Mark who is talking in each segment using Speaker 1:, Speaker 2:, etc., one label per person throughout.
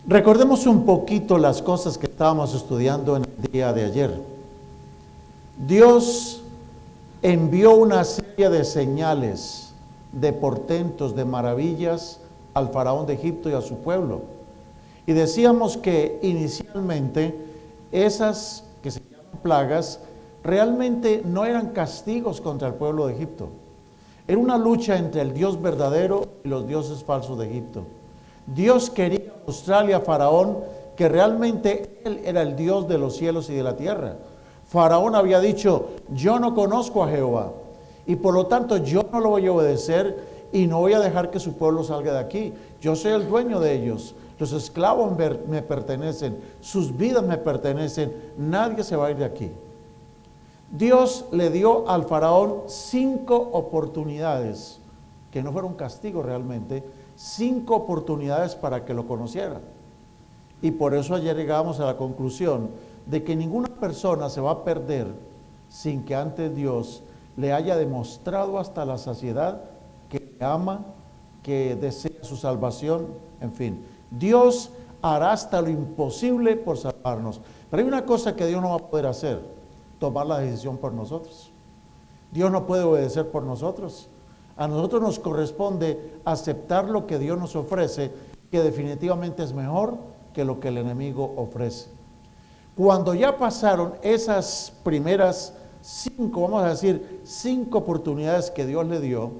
Speaker 1: Recordemos un poquito las cosas que estábamos estudiando en el día de ayer. Dios envió una serie de señales, de portentos, de maravillas al faraón de Egipto y a su pueblo. Y decíamos que inicialmente esas que se llaman plagas realmente no eran castigos contra el pueblo de Egipto. Era una lucha entre el Dios verdadero y los dioses falsos de Egipto. Dios quería mostrarle a Faraón que realmente Él era el Dios de los cielos y de la tierra. Faraón había dicho, yo no conozco a Jehová y por lo tanto yo no lo voy a obedecer y no voy a dejar que su pueblo salga de aquí. Yo soy el dueño de ellos, los esclavos me pertenecen, sus vidas me pertenecen, nadie se va a ir de aquí. Dios le dio al faraón 5 oportunidades, que no fueron castigo realmente, 5 oportunidades para que lo conociera. Y por eso ayer llegamos a la conclusión de que ninguna persona se va a perder sin que antes Dios le haya demostrado hasta la saciedad que le ama, que desea su salvación, en fin. Dios hará hasta lo imposible por salvarnos. Pero hay una cosa que Dios no va a poder hacer, tomar la decisión por nosotros. Dios no puede obedecer por nosotros. A nosotros nos corresponde aceptar lo que Dios nos ofrece, que definitivamente es mejor que lo que el enemigo ofrece. Cuando ya pasaron esas primeras 5, vamos a decir, 5 oportunidades que Dios le dio,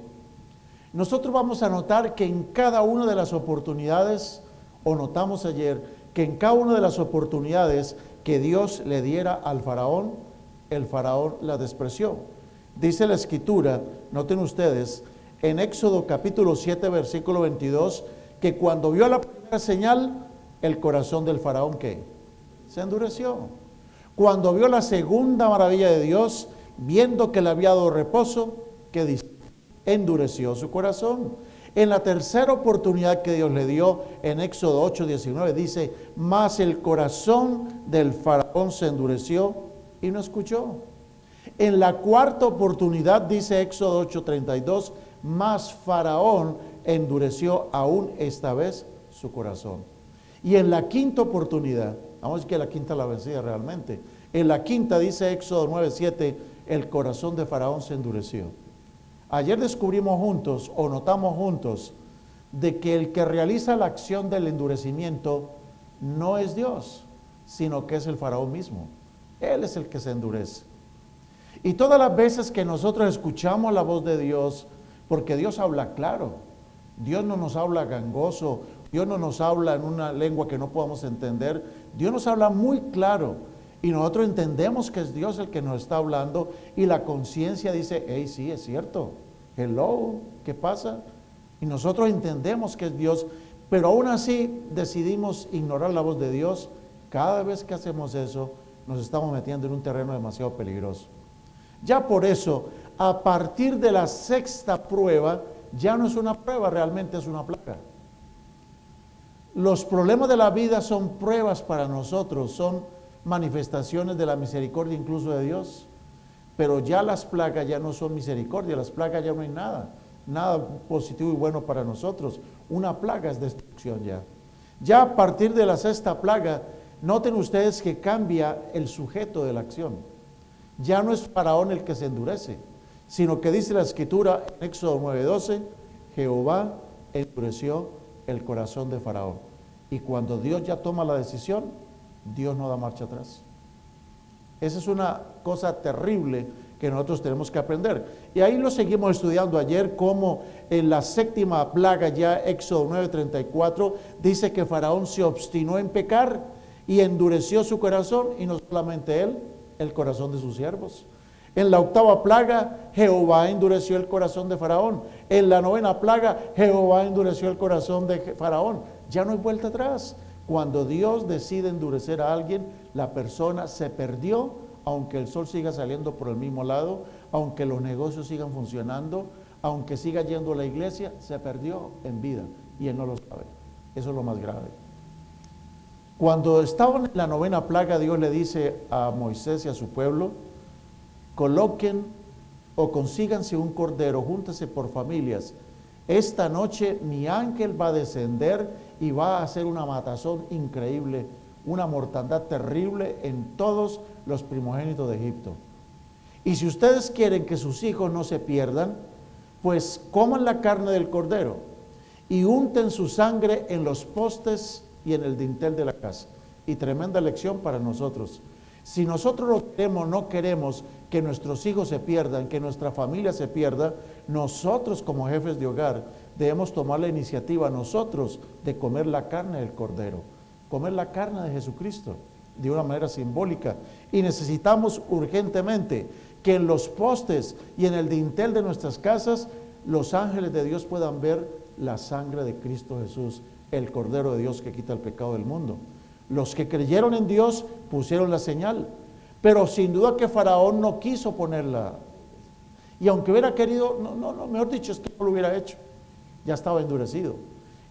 Speaker 1: nosotros vamos a notar que en cada una de las oportunidades, o notamos ayer, que en cada una de las oportunidades que Dios le diera al faraón, el faraón la despreció. Dice la escritura, noten ustedes, en Éxodo capítulo 7, versículo 22, que cuando vio la primera señal, el corazón del faraón, ¿qué? Se endureció. Cuando vio la segunda maravilla de Dios, viendo que le había dado reposo, ¿qué dice? Endureció su corazón. En la tercera oportunidad que Dios le dio, en Éxodo 8, 19, dice, mas el corazón del faraón se endureció y no escuchó. En la cuarta oportunidad, dice Éxodo 8, 32, mas Faraón endureció aún esta vez su corazón. Y en la quinta oportunidad, vamos a decir que la quinta la vencida realmente, en la quinta dice Éxodo 9, 7, el corazón de Faraón se endureció. Ayer descubrimos juntos, o notamos juntos, de que el que realiza la acción del endurecimiento no es Dios, sino que es el Faraón mismo. Él es el que se endurece. Y todas las veces que nosotros escuchamos la voz de Dios, porque Dios habla claro, Dios no nos habla gangoso, Dios no nos habla en una lengua que no podamos entender, Dios nos habla muy claro y nosotros entendemos que es Dios el que nos está hablando y la conciencia dice, hey, sí, es cierto, hello, ¿qué pasa? Y nosotros entendemos que es Dios, pero aún así decidimos ignorar la voz de Dios. Cada vez que hacemos eso, nos estamos metiendo en un terreno demasiado peligroso. Ya por eso, a partir de la sexta prueba, ya no es una prueba, realmente es una plaga. Los problemas de la vida son pruebas para nosotros, son manifestaciones de la misericordia incluso de Dios. Pero ya las plagas ya no son misericordia, las plagas ya no hay nada, nada positivo y bueno para nosotros. Una plaga es destrucción ya. Ya a partir de la sexta plaga, noten ustedes que cambia el sujeto de la acción. Ya no es Faraón el que se endurece, sino que dice la escritura en Éxodo 9:12, Jehová endureció el corazón de Faraón. Y cuando Dios ya toma la decisión, Dios no da marcha atrás. Esa es una cosa terrible que nosotros tenemos que aprender. Y ahí lo seguimos estudiando ayer, como en la séptima plaga, ya Éxodo 9:34, dice que Faraón se obstinó en pecar y endureció su corazón, y no solamente él, el corazón de sus siervos. En la octava plaga, Jehová endureció el corazón de Faraón. En la novena plaga, Jehová endureció el corazón de Faraón. Ya no hay vuelta atrás. Cuando Dios decide endurecer a alguien, la persona se perdió, aunque el sol siga saliendo por el mismo lado, aunque los negocios sigan funcionando, aunque siga yendo a la iglesia, se perdió en vida y él no lo sabe. Eso es lo más grave. Cuando estaban en la novena plaga, Dios le dice a Moisés y a su pueblo, coloquen o consíganse un cordero, júntense por familias. Esta noche mi ángel va a descender y va a hacer una matazón increíble, una mortandad terrible en todos los primogénitos de Egipto. Y si ustedes quieren que sus hijos no se pierdan, pues coman la carne del cordero y unten su sangre en los postes y en el dintel de la casa. Y tremenda lección para nosotros. Si nosotros lo queremos, no queremos que nuestros hijos se pierdan, que nuestra familia se pierda, nosotros como jefes de hogar debemos tomar la iniciativa nosotros de comer la carne del cordero, comer la carne de Jesucristo de una manera simbólica. Y necesitamos urgentemente que en los postes y en el dintel de nuestras casas los ángeles de Dios puedan ver la sangre de Cristo Jesús, el Cordero de Dios que quita el pecado del mundo. Los que creyeron en Dios pusieron la señal, pero sin duda que Faraón no quiso ponerla. Y aunque hubiera querido, mejor dicho, es que no lo hubiera hecho. Ya estaba endurecido.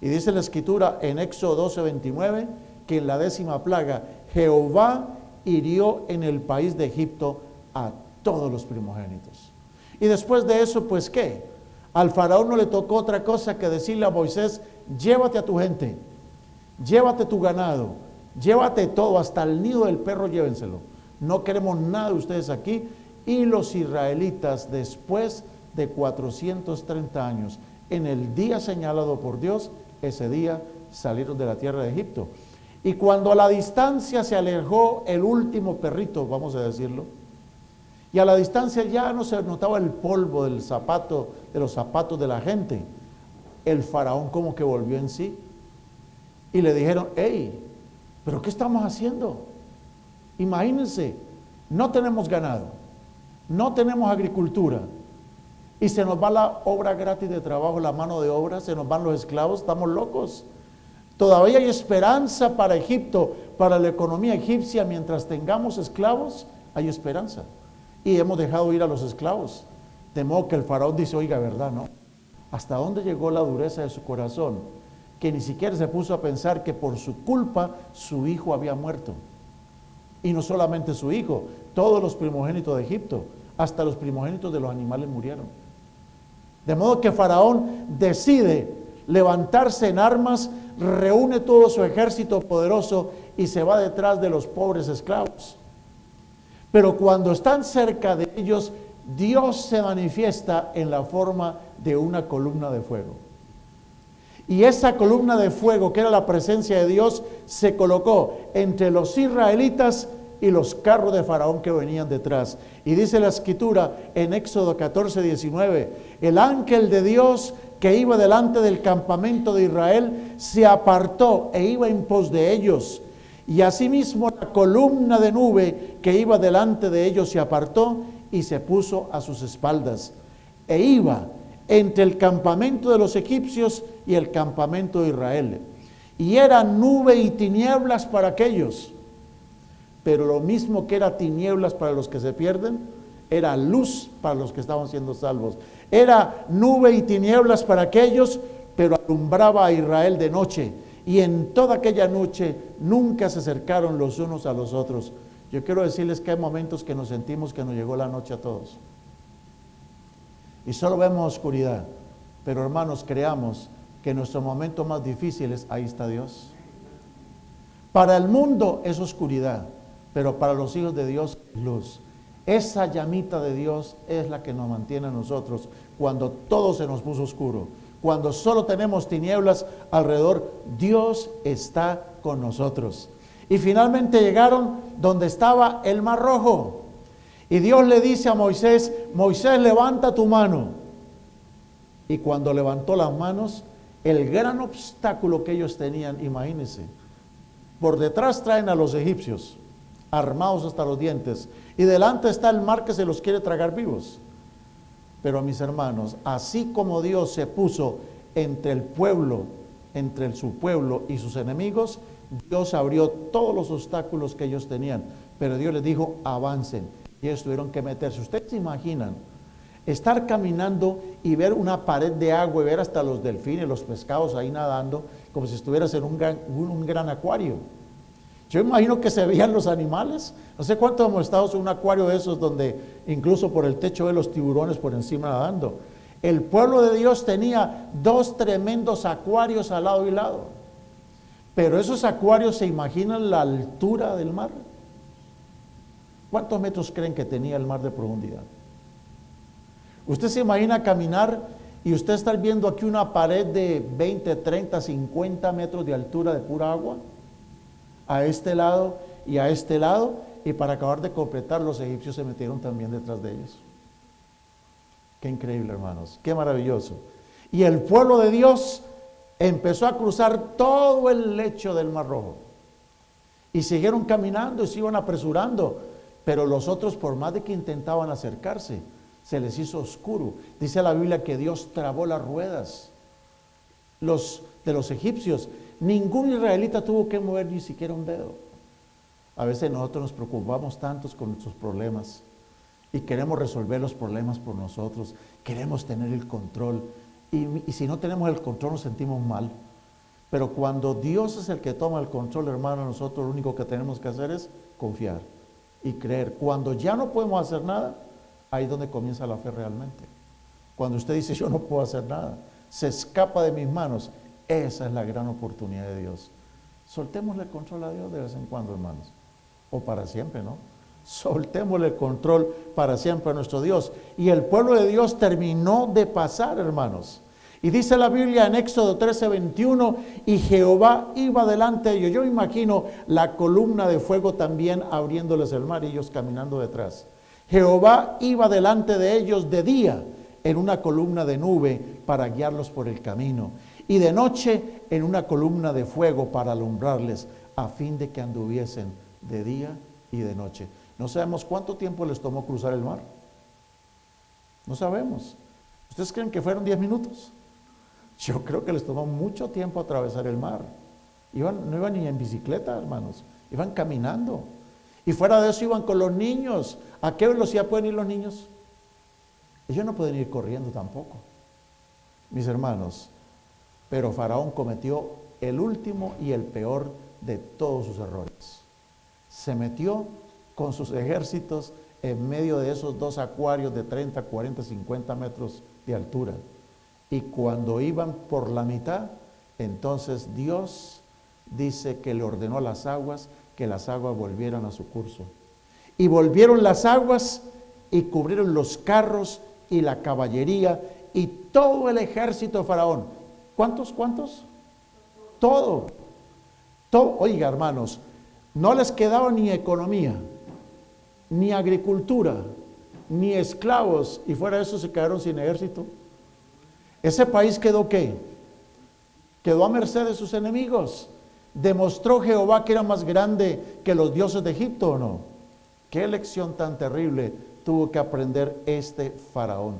Speaker 1: Y dice la Escritura en Éxodo 12:29 que en la 10ª plaga Jehová hirió en el país de Egipto a todos los primogénitos. Y después de eso, pues ¿qué? Al Faraón no le tocó otra cosa que decirle a Moisés: llévate a tu gente, llévate tu ganado, llévate todo, hasta el nido del perro llévenselo. No queremos nada de ustedes aquí. Y los israelitas, después de 430 años, en el día señalado por Dios, ese día salieron de la tierra de Egipto. Y cuando a la distancia se alejó el último perrito, vamos a decirlo, y a la distancia ya no se notaba el polvo del zapato, de los zapatos de la gente, el faraón como que volvió en sí. Y le dijeron: hey, ¿pero qué estamos haciendo? Imagínense, no tenemos ganado, no tenemos agricultura, y se nos va la obra gratis de trabajo, la mano de obra, se nos van los esclavos, estamos locos. Todavía hay esperanza para Egipto, para la economía egipcia. Mientras tengamos esclavos, hay esperanza. Y hemos dejado ir a los esclavos. De modo que el faraón dice: oiga, ¿verdad, no? ¿Hasta dónde llegó la dureza de su corazón? Que ni siquiera se puso a pensar que por su culpa su hijo había muerto. Y no solamente su hijo, todos los primogénitos de Egipto, hasta los primogénitos de los animales murieron. De modo que Faraón decide levantarse en armas, reúne todo su ejército poderoso y se va detrás de los pobres esclavos. Pero cuando están cerca de ellos, Dios se manifiesta en la forma de una columna de fuego. Y esa columna de fuego, que era la presencia de Dios, se colocó entre los israelitas y los carros de Faraón que venían detrás. Y dice la Escritura en Éxodo 14:19, el ángel de Dios que iba delante del campamento de Israel se apartó e iba en pos de ellos. Y asimismo la columna de nube que iba delante de ellos se apartó y se puso a sus espaldas. E iba entre el campamento de los egipcios y el campamento de Israel. Y era nube y tinieblas para aquellos. Pero lo mismo que era tinieblas para los que se pierden, era luz para los que estaban siendo salvos. Era nube y tinieblas para aquellos, pero alumbraba a Israel de noche. Y en toda aquella noche nunca se acercaron los unos a los otros. Yo quiero decirles que hay momentos que nos sentimos que nos llegó la noche a todos. Y solo vemos oscuridad. Pero hermanos, creamos que en nuestros momentos más difíciles, ahí está Dios. Para el mundo es oscuridad, pero para los hijos de Dios es luz. Esa llamita de Dios es la que nos mantiene a nosotros cuando todo se nos puso oscuro. Cuando solo tenemos tinieblas alrededor, Dios está con nosotros. Y finalmente llegaron donde estaba el Mar Rojo. Y Dios le dice a Moisés: Moisés, levanta tu mano. Y cuando levantó las manos, el gran obstáculo que ellos tenían, imagínense, por detrás traen a los egipcios, armados hasta los dientes, y delante está el mar que se los quiere tragar vivos. Pero mis hermanos, así como Dios se puso entre el pueblo, entre su pueblo y sus enemigos, Dios abrió todos los obstáculos que ellos tenían, pero Dios les dijo: avancen, y ellos tuvieron que meterse. Ustedes se imaginan estar caminando y ver una pared de agua y ver hasta los delfines, los pescados ahí nadando, como si estuvieras en un gran acuario. Yo imagino que se veían los animales. No sé cuántos hemos estado en un acuario de esos donde incluso por el techo ve los tiburones por encima nadando. El pueblo de Dios tenía dos tremendos acuarios al lado y lado. Pero esos acuarios, ¿se imaginan la altura del mar? ¿Cuántos metros creen que tenía el mar de profundidad? Usted se imagina caminar y usted estar viendo aquí una pared de 20, 30, 50 metros de altura de pura agua, a este lado y a este lado, y para acabar de completar, los egipcios se metieron también detrás de ellos. Qué increíble, hermanos, qué maravilloso. Y el pueblo de Dios empezó a cruzar todo el lecho del Mar Rojo. Y siguieron caminando y se iban apresurando. Pero los otros, por más de que intentaban acercarse, se les hizo oscuro. Dice la Biblia que Dios trabó las ruedas de los egipcios. Ningún israelita tuvo que mover ni siquiera un dedo. A veces nosotros nos preocupamos tantos con nuestros problemas y queremos resolver los problemas por nosotros. Queremos tener el control. Y si no tenemos el control nos sentimos mal. Pero cuando Dios es el que toma el control, hermano, nosotros lo único que tenemos que hacer es confiar y creer. Cuando ya no podemos hacer nada, ahí es donde comienza la fe realmente. Cuando usted dice, yo no puedo hacer nada, se escapa de mis manos, esa es la gran oportunidad de Dios. Soltémosle el control a Dios de vez en cuando, hermanos, o para siempre, ¿no? Soltémosle el control para siempre a nuestro Dios. Y el pueblo de Dios terminó de pasar, hermanos. Y dice la Biblia en Éxodo 13:21, y Jehová iba delante de ellos. Yo imagino la columna de fuego también abriéndoles el mar y ellos caminando detrás. Jehová iba delante de ellos de día en una columna de nube para guiarlos por el camino, y de noche en una columna de fuego para alumbrarles, a fin de que anduviesen de día y de noche. No sabemos cuánto tiempo les tomó cruzar el mar. No sabemos. ¿Ustedes creen que fueron 10 minutos? Yo creo que les tomó mucho tiempo atravesar el mar. No iban ni en bicicleta, hermanos. Iban caminando. Y fuera de eso iban con los niños. ¿A qué velocidad pueden ir los niños? Ellos no pueden ir corriendo tampoco. Mis hermanos, pero Faraón cometió el último y el peor de todos sus errores. Se metió con sus ejércitos en medio de esos dos acuarios de 30, 40, 50 metros de altura. Y cuando iban por la mitad, entonces Dios dice que le ordenó a las aguas que las aguas volvieran a su curso. Y volvieron las aguas y cubrieron los carros y la caballería y todo el ejército de Faraón. ¿Cuántos? Todo. Oiga, hermanos, no les quedaba ni economía, ni agricultura, ni esclavos, y fuera de eso se quedaron sin ejército. Ese país quedó ¿qué? Quedó a merced de sus enemigos. ¿Demostró Jehová que era más grande que los dioses de Egipto o no? ¿Qué lección tan terrible tuvo que aprender este Faraón?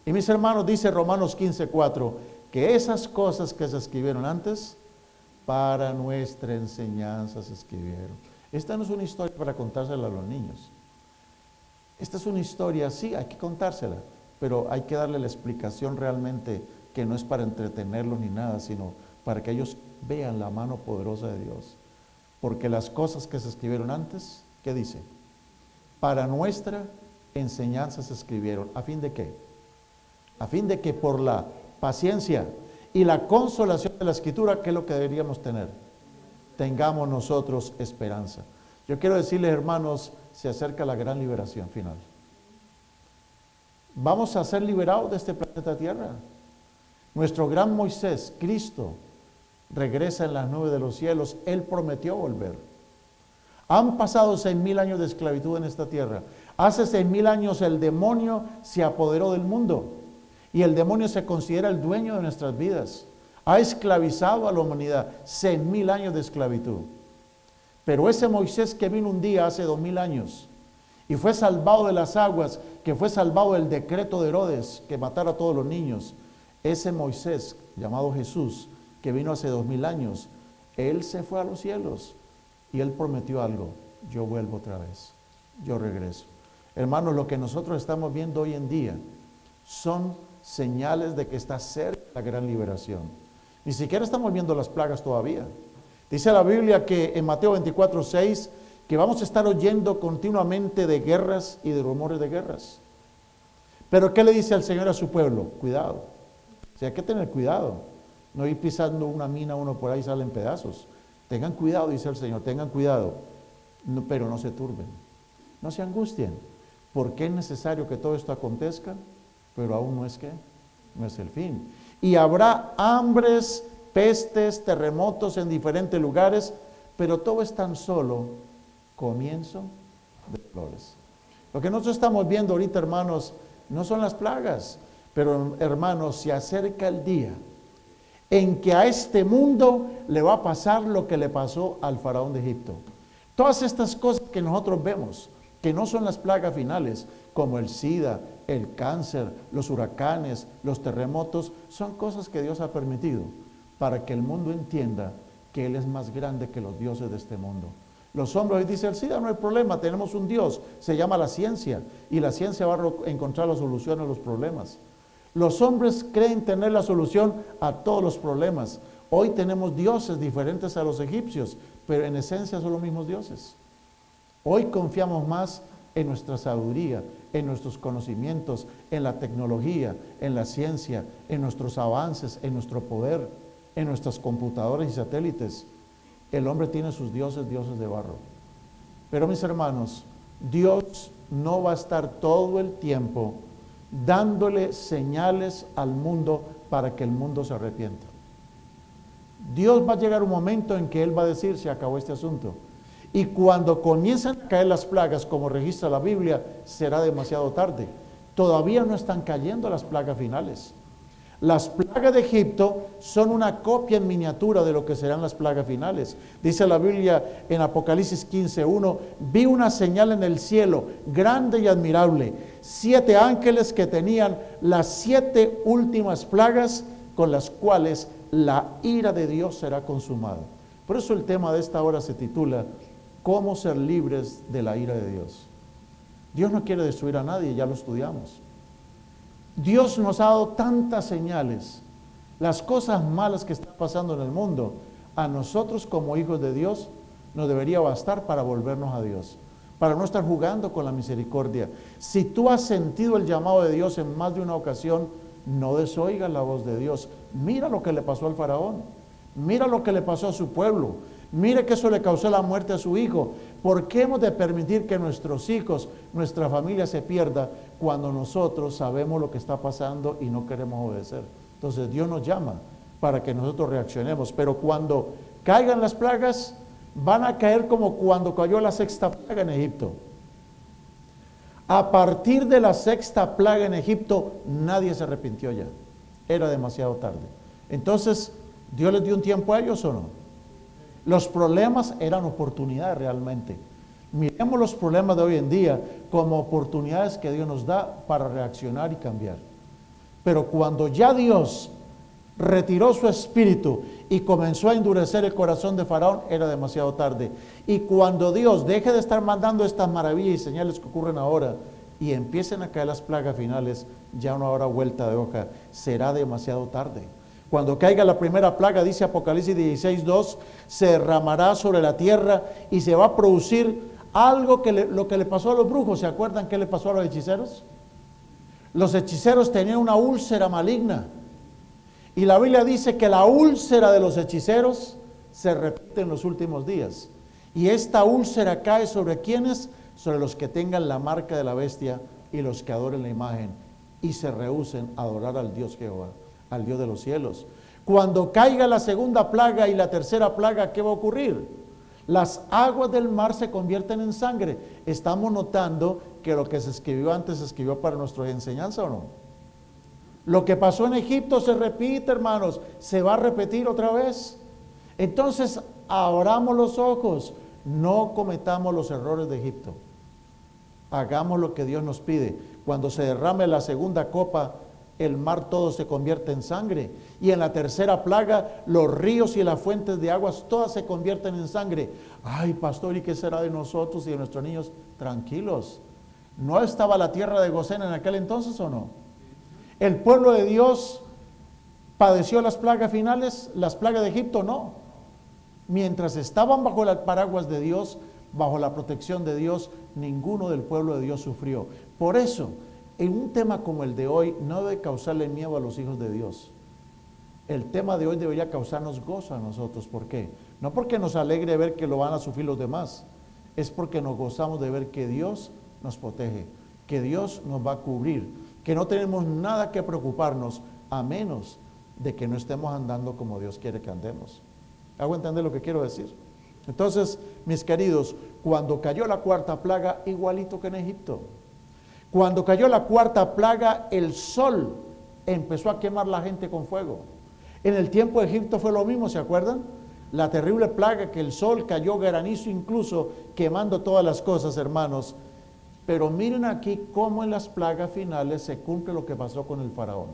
Speaker 1: Y mis hermanos, dice Romanos 15:4, que esas cosas que se escribieron antes, para nuestra enseñanza se escribieron. Esta no es una historia para contársela a los niños. Esta es una historia, sí, hay que contársela, pero hay que darle la explicación realmente, que no es para entretenerlos ni nada, sino para que ellos vean la mano poderosa de Dios. Porque las cosas que se escribieron antes, ¿qué dice? Para nuestra enseñanza se escribieron. ¿A fin de qué? A fin de que por la paciencia y la consolación de la Escritura, ¿qué es lo que deberíamos tener? Tengamos nosotros esperanza. Yo quiero decirles, hermanos, se acerca la gran liberación final. Vamos a ser liberados de este planeta Tierra. Nuestro gran Moisés, Cristo, regresa en las nubes de los cielos. Él prometió volver. Han pasado 6,000 años de esclavitud en esta tierra. Hace 6,000 años el demonio se apoderó del mundo. Y el demonio se considera el dueño de nuestras vidas. Ha esclavizado a la humanidad. 6,000 años de esclavitud. Pero ese Moisés que vino un día hace 2,000 años y fue salvado de las aguas, que fue salvado del decreto de Herodes que matara a todos los niños, ese Moisés llamado Jesús que vino hace 2,000 años, él se fue a los cielos y él prometió algo: yo vuelvo otra vez, yo regreso. Hermanos, lo que nosotros estamos viendo hoy en día son señales de que está cerca la gran liberación. Ni siquiera estamos viendo las plagas todavía. Dice la Biblia que en Mateo 24:6 que vamos a estar oyendo continuamente de guerras y de rumores de guerras. Pero ¿qué le dice el Señor a su pueblo? Cuidado. O sea, hay que tener cuidado. No ir pisando una mina, uno por ahí sale en pedazos. Tengan cuidado, dice el Señor, tengan cuidado, pero no se turben, no se angustien, porque es necesario que todo esto acontezca, pero aún no es el fin. Y habrá hambres, pestes, terremotos en diferentes lugares, pero todo es tan solo comienzo de dolores. Lo que nosotros estamos viendo ahorita, hermanos, no son las plagas, pero hermanos, se acerca el día en que a este mundo le va a pasar lo que le pasó al faraón de Egipto. Todas estas cosas que nosotros vemos, que no son las plagas finales, como el SIDA, el cáncer, los huracanes, los terremotos, son cosas que Dios ha permitido para que el mundo entienda que Él es más grande que los dioses de este mundo. Los hombres hoy dicen, el SIDA no hay problema, tenemos un Dios, se llama la ciencia, y la ciencia va a encontrar la solución a los problemas. Los hombres creen tener la solución a todos los problemas. Hoy tenemos dioses diferentes a los egipcios, pero en esencia son los mismos dioses. Hoy confiamos más en nuestra sabiduría, en nuestros conocimientos, en la tecnología, en la ciencia, en nuestros avances, en nuestro poder, en nuestras computadoras y satélites. El hombre tiene sus dioses, dioses de barro. Pero mis hermanos, Dios no va a estar todo el tiempo dándole señales al mundo para que el mundo se arrepienta. Dios va a llegar un momento en que Él va a decir, se acabó este asunto. Y cuando comiencan a caer las plagas, como registra la Biblia, será demasiado tarde. Todavía no están cayendo las plagas finales. Las plagas de Egipto son una copia en miniatura de lo que serán las plagas finales. Dice la Biblia en Apocalipsis 15:1, vi una señal en el cielo, grande y admirable, 7 ángeles que tenían las 7 últimas plagas con las cuales la ira de Dios será consumada. Por eso el tema de esta hora se titula, ¿cómo ser libres de la ira de Dios? Dios no quiere destruir a nadie, ya lo estudiamos. Dios nos ha dado tantas señales, las cosas malas que están pasando en el mundo, a nosotros como hijos de Dios nos debería bastar para volvernos a Dios, para no estar jugando con la misericordia. Si tú has sentido el llamado de Dios en más de una ocasión, no desoigas la voz de Dios. Mira lo que le pasó al faraón, mira lo que le pasó a su pueblo, mire que eso le causó la muerte a su hijo. ¿Por qué hemos de permitir que nuestros hijos, nuestra familia se pierda cuando nosotros sabemos lo que está pasando y no queremos obedecer? Entonces Dios nos llama para que nosotros reaccionemos, pero cuando caigan las plagas, van a caer como cuando cayó la 6ª plaga en Egipto. A partir de la 6ª plaga en Egipto, nadie se arrepintió ya. Era demasiado tarde. Entonces, ¿Dios les dio un tiempo a ellos o no? Los problemas eran oportunidades realmente. Miremos los problemas de hoy en día como oportunidades que Dios nos da para reaccionar y cambiar. Pero cuando ya Dios retiró su espíritu y comenzó a endurecer el corazón de Faraón, era demasiado tarde. Y cuando Dios deje de estar mandando estas maravillas y señales que ocurren ahora y empiecen a caer las plagas finales, ya no habrá vuelta de hoja, será demasiado tarde. Cuando caiga la primera plaga, dice Apocalipsis 16:2, se derramará sobre la tierra y se va a producir algo que lo que le pasó a los brujos. ¿Se acuerdan qué le pasó a los hechiceros? Los hechiceros tenían una úlcera maligna. Y la Biblia dice que la úlcera de los hechiceros se repite en los últimos días. Y esta úlcera cae sobre ¿quiénes? Sobre los que tengan la marca de la bestia y los que adoren la imagen y se rehúsen a adorar al Dios Jehová, al Dios de los cielos. Cuando caiga la 2ª plaga y la 3ª plaga, ¿qué va a ocurrir? Las aguas del mar se convierten en sangre. Estamos notando que lo que se escribió antes se escribió para nuestra enseñanza, ¿o no? Lo que pasó en Egipto se repite, hermanos, se va a repetir otra vez. Entonces, abramos los ojos, no cometamos los errores de Egipto. Hagamos lo que Dios nos pide. Cuando se derrame la 2ª copa, el mar todo se convierte en sangre. Y en la 3ª plaga, los ríos y las fuentes de aguas todas se convierten en sangre. Ay, pastor, ¿y qué será de nosotros y de nuestros niños? Tranquilos. ¿No estaba la tierra de Gosén en aquel entonces o no? ¿El pueblo de Dios padeció las plagas finales? ¿Las plagas de Egipto? No. Mientras estaban bajo el paraguas de Dios, bajo la protección de Dios, ninguno del pueblo de Dios sufrió. Por eso, en un tema como el de hoy, no debe causarle miedo a los hijos de Dios. el tema de hoy debería causarnos gozo a nosotros. ¿Por qué? No porque nos alegre ver que lo van a sufrir los demás, es porque nos gozamos de ver que Dios nos protege, que Dios nos va a cubrir, que no tenemos nada que preocuparnos a menos de que no estemos andando como Dios quiere que andemos. ¿Hago entender lo que quiero decir? Entonces, mis queridos, cuando cayó la cuarta plaga, igualito que en Egipto. Cuando cayó la cuarta plaga, el sol empezó a quemar la gente con fuego. En el tiempo de Egipto fue lo mismo, ¿se acuerdan? La terrible plaga que el sol cayó, granizo incluso, quemando todas las cosas, hermanos. Pero miren aquí cómo en las plagas finales se cumple lo que pasó con el faraón.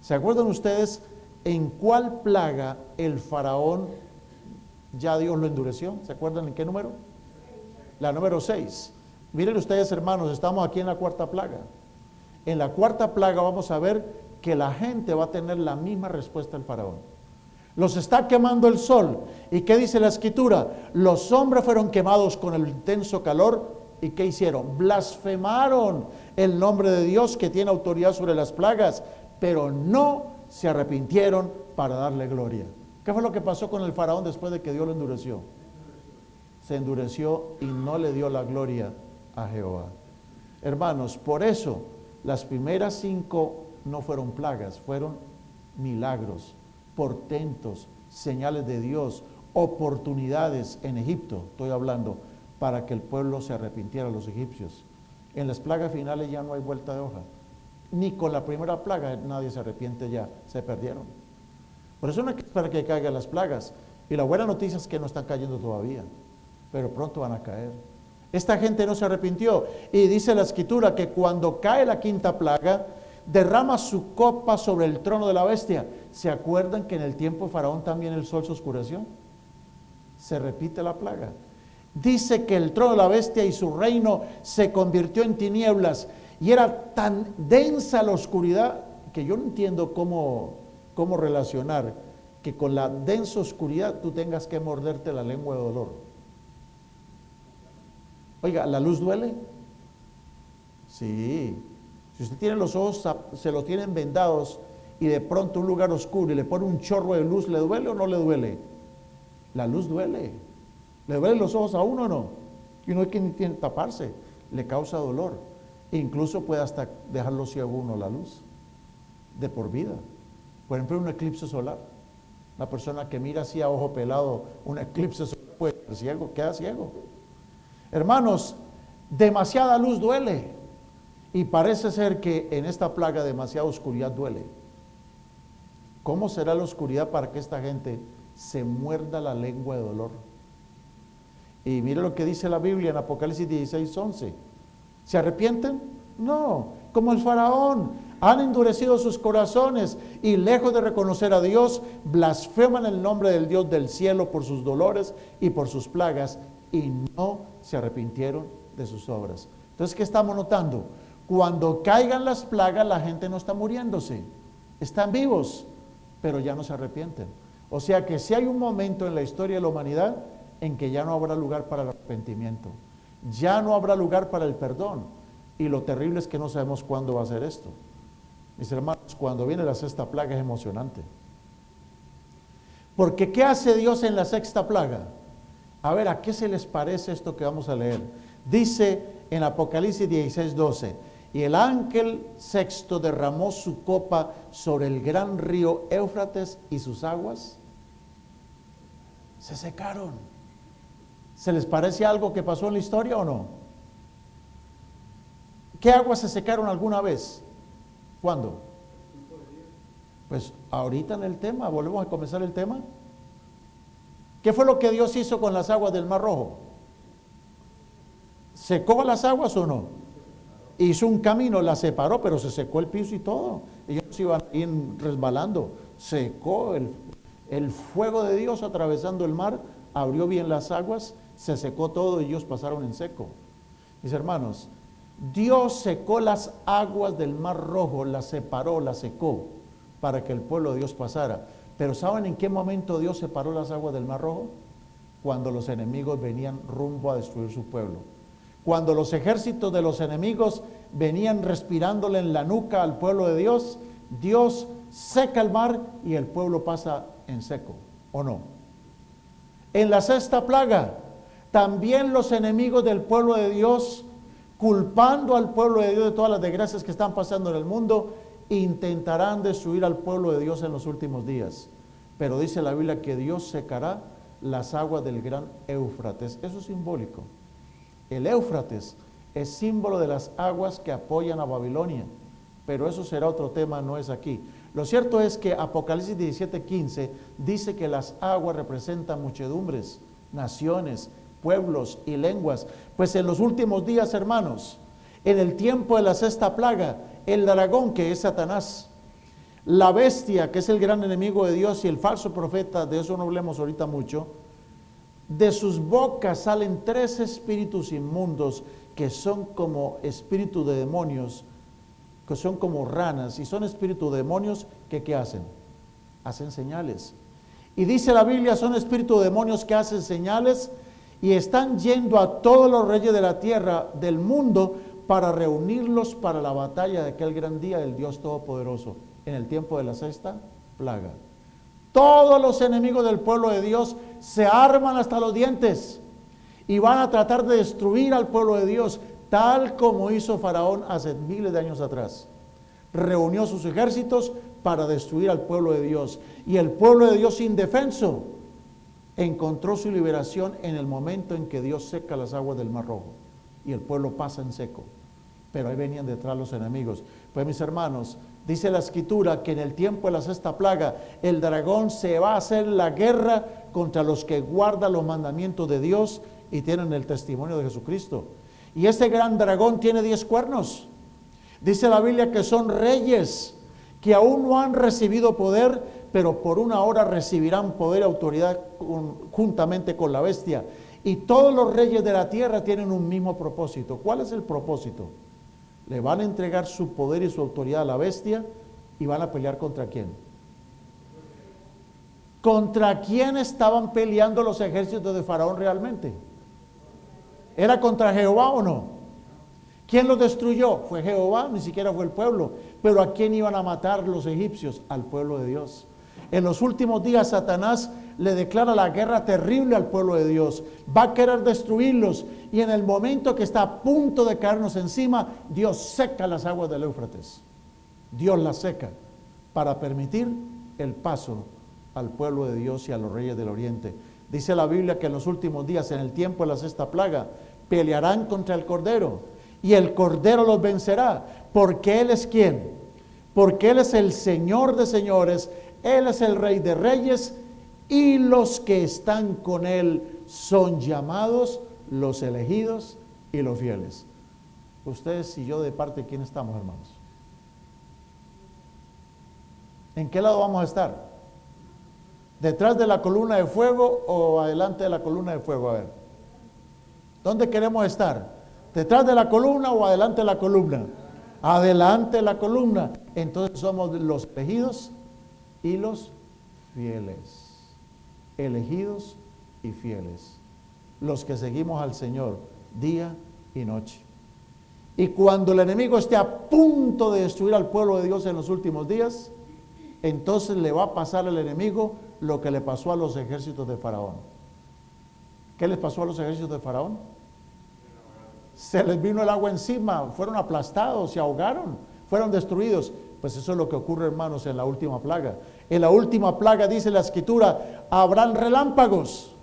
Speaker 1: ¿Se acuerdan ustedes en cuál plaga el faraón ya Dios lo endureció? ¿Se acuerdan en qué número? La número 6. Miren ustedes, hermanos, estamos aquí en la cuarta plaga. En la cuarta plaga vamos a ver que la gente va a tener la misma respuesta al faraón. Los está quemando el sol. ¿Y qué dice la escritura? Los hombres fueron quemados con el intenso calor. ¿Y qué hicieron? Blasfemaron el nombre de Dios que tiene autoridad sobre las plagas, pero no se arrepintieron para darle gloria. ¿Qué fue lo que pasó con el faraón después de que Dios lo endureció? Se endureció y no le dio la gloria a Jehová. Hermanos, por eso las primeras 5 no fueron plagas, fueron milagros, portentos, señales de Dios, oportunidades en Egipto, estoy hablando, para que el pueblo se arrepintiera, los egipcios. En las plagas finales ya no hay vuelta de hoja. Ni con la primera plaga nadie se arrepiente ya, se perdieron. Por eso no hay que esperar que caigan las plagas. Y la buena noticia es que no están cayendo todavía, pero pronto van a caer. Esta gente no se arrepintió. Y dice la escritura que cuando cae la quinta plaga, derrama su copa sobre el trono de la bestia. ¿Se acuerdan que en el tiempo de Faraón también el sol se oscureció? Se repite la plaga. Dice que el trono de la bestia y su reino se convirtió en tinieblas. Y era tan densa la oscuridad que yo no entiendo cómo relacionar que con la densa oscuridad tú tengas que morderte la lengua de dolor. Oiga, ¿la luz duele? Sí. Si usted tiene los ojos, se los tienen vendados y de pronto un lugar oscuro y le pone un chorro de luz, ¿le duele o no le duele? La luz duele. ¿Le duelen los ojos a uno o no? Y uno es que ni tiene que taparse, le causa dolor. E incluso puede hasta dejarlo ciego uno la luz, de por vida. Por ejemplo, un eclipse solar. Una persona que mira así a ojo pelado un eclipse solar puede quedar ciego, queda ciego. Hermanos, demasiada luz duele. Y parece ser que en esta plaga demasiada oscuridad duele. ¿Cómo será la oscuridad para que esta gente se muerda la lengua de dolor? Y mire lo que dice la Biblia en Apocalipsis 16:11. ¿Se arrepienten? No, como el faraón. Han endurecido sus corazones y lejos de reconocer a Dios, blasfeman el nombre del Dios del cielo por sus dolores y por sus plagas y no se arrepintieron de sus obras. Entonces, ¿qué estamos notando? Cuando caigan las plagas, la gente no está muriéndose. Están vivos, pero ya no se arrepienten. O sea que si hay un momento en la historia de la humanidad en que ya no habrá lugar para el arrepentimiento, ya no habrá lugar para el perdón. Y lo terrible es que no sabemos cuándo va a ser esto. Mis hermanos, cuando viene la sexta plaga es emocionante. Porque ¿qué hace Dios en la sexta plaga? A ver, ¿a qué se les parece esto que vamos a leer? Dice en Apocalipsis 16:12, y el ángel sexto derramó su copa sobre el gran río Éufrates y sus aguas se secaron. ¿Se les parece algo que pasó en la historia o no? ¿Qué aguas se secaron alguna vez? ¿Cuándo? Pues ahorita en el tema, volvemos a comenzar el tema. ¿Qué fue lo que Dios hizo con las aguas del Mar Rojo? ¿Secó las aguas o no? Hizo un camino, las separó, pero se secó el piso y todo. Ellos se iban a ir resbalando. Secó el fuego de Dios atravesando el mar, abrió bien las aguas, se secó todo y ellos pasaron en seco. Mis hermanos, Dios secó las aguas del Mar Rojo, las separó, las secó, para que el pueblo de Dios pasara. Pero ¿saben en qué momento Dios separó las aguas del Mar Rojo? Cuando los enemigos venían rumbo a destruir su pueblo. Cuando los ejércitos de los enemigos venían respirándole en la nuca al pueblo de Dios, Dios seca el mar y el pueblo pasa en seco, ¿o no? En la sexta plaga, también los enemigos del pueblo de Dios, culpando al pueblo de Dios de todas las desgracias que están pasando en el mundo, intentarán destruir al pueblo de Dios en los últimos días. Pero dice la Biblia que Dios secará las aguas del gran Éufrates. Eso es simbólico. El Éufrates es símbolo de las aguas que apoyan a Babilonia, pero eso será otro tema, no es aquí. Lo cierto es que Apocalipsis 17:15 dice que las aguas representan muchedumbres, naciones, pueblos y lenguas. Pues en los últimos días, hermanos, en el tiempo de la sexta plaga, el dragón, que es Satanás, la bestia, que es el gran enemigo de Dios, y el falso profeta, de eso no hablemos ahorita mucho, de sus bocas salen 3 espíritus inmundos que son como espíritus de demonios, que son como ranas, y son espíritus de demonios que ¿qué hacen? Hacen señales. Y dice la Biblia, son espíritus de demonios que hacen señales y están yendo a todos los reyes de la tierra, del mundo, para reunirlos para la batalla de aquel gran día del Dios Todopoderoso, en el tiempo de la sexta plaga. Todos los enemigos del pueblo de Dios se arman hasta los dientes y van a tratar de destruir al pueblo de Dios, tal como hizo Faraón hace miles de años atrás. Reunió sus ejércitos para destruir al pueblo de Dios, y el pueblo de Dios indefenso encontró su liberación en el momento en que Dios seca las aguas del Mar Rojo y el pueblo pasa en seco. Pero ahí venían detrás los enemigos. Pues mis hermanos, dice la Escritura que en el tiempo de la sexta plaga el dragón se va a hacer la guerra contra los que guardan los mandamientos de Dios y tienen el testimonio de Jesucristo. Y ese gran dragón tiene 10 cuernos. Dice la Biblia que son reyes que aún no han recibido poder, pero por una hora recibirán poder y autoridad juntamente con la bestia. Y todos los reyes de la tierra tienen un mismo propósito. ¿Cuál es el propósito? Le van a entregar su poder y su autoridad a la bestia y van a pelear ¿contra quién? ¿Contra quién estaban peleando los ejércitos de Faraón realmente? ¿Era contra Jehová o no? ¿Quién los destruyó? Fue Jehová, ni siquiera fue el pueblo. Pero ¿a quién iban a matar los egipcios? Al pueblo de Dios. En los últimos días Satanás le declara la guerra terrible al pueblo de Dios. Va a querer destruirlos, y en el momento que está a punto de caernos encima, Dios seca las aguas del Éufrates. Dios las seca para permitir el paso al pueblo de Dios y a los reyes del oriente. Dice la Biblia que en los últimos días, en el tiempo de la sexta plaga, pelearán contra el Cordero, y el Cordero los vencerá, porque Él es ¿quién? Porque Él es el Señor de señores, Él es el Rey de reyes, y los que están con Él son llamados los elegidos y los fieles. Ustedes y yo, ¿de parte de quién estamos, hermanos? ¿En qué lado vamos a estar? ¿Detrás de la columna de fuego o adelante de la columna de fuego? A ver, ¿dónde queremos estar? ¿Detrás de la columna o adelante de la columna? Adelante de la columna. Entonces somos los elegidos y los fieles. Elegidos y fieles, los que seguimos al Señor día y noche. Y cuando el enemigo esté a punto de destruir al pueblo de Dios en los últimos días, entonces le va a pasar al enemigo lo que le pasó a los ejércitos de Faraón. ¿Qué les pasó a los ejércitos de Faraón? Se les vino el agua encima, fueron aplastados, se ahogaron, fueron destruidos. Pues eso es lo que ocurre, hermanos, en la última plaga. En la última plaga, dice la Escritura, habrán relámpagos,